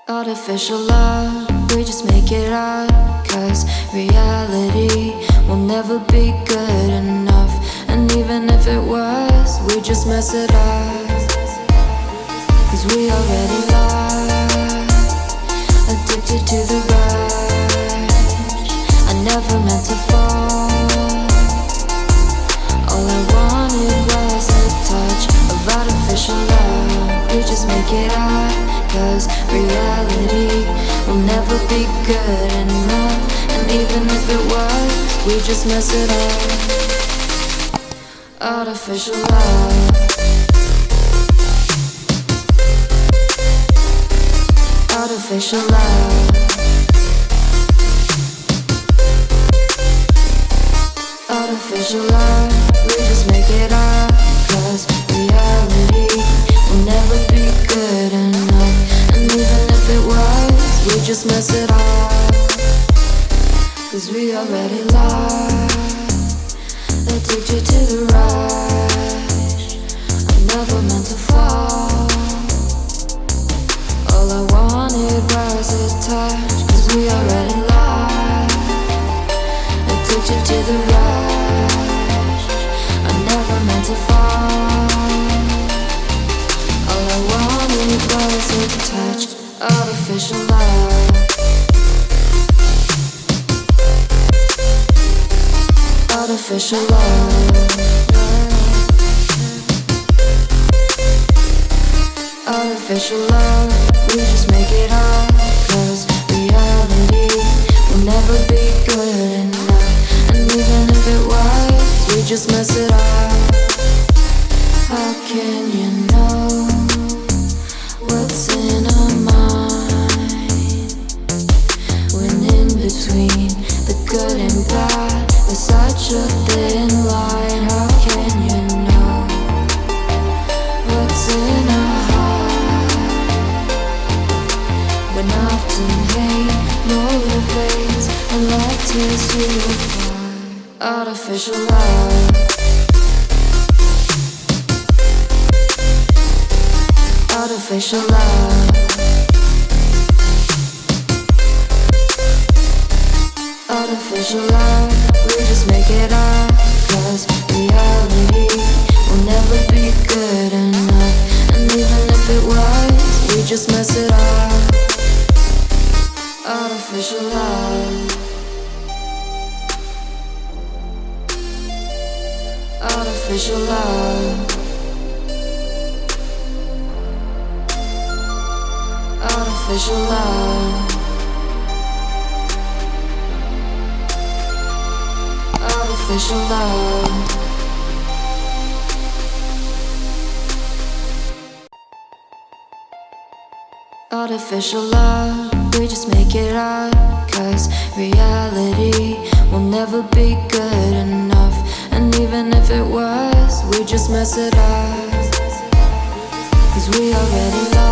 Artificial love, we just make it up. Cause reality will never be good enough. And even if it was, we just mess it up. Cause we already lost, addicted to the rush. I never meant to fall. All I wanted was a touch of artificial love. We just make it up. Cause reality will never be good enough. And even if it was, we just mess it up. Artificial love. Artificial love. Artificial love. We just make it up. Cause reality will never be good enough. And even if it was, we just mess it up. Cause we already lost, addicted to the rush. I never meant to fall. All I wanted was a touch. Cause we already lost, addicted to the rush. I never meant to fall. All I wanted was a touch. Artificial love. Artificial love. Artificial love. We just make it up. Cause reality will never be good enough. And even if it was, we just mess it up. How can you know what's in our mind when in between the good and bad there's such a thin line? How can you know what's in our heart when often hate motivates and love tears you apart? Artificial love. Artificial love. Artificial love. We just make it up. Cause reality will never be good enough. And even if it was, we just mess it up. Artificial love. Artificial love. Artificial love. Artificial love. Artificial love. We just make it up. Cause reality will never be good enough. And even if it was, we just mess it up. Cause we already love.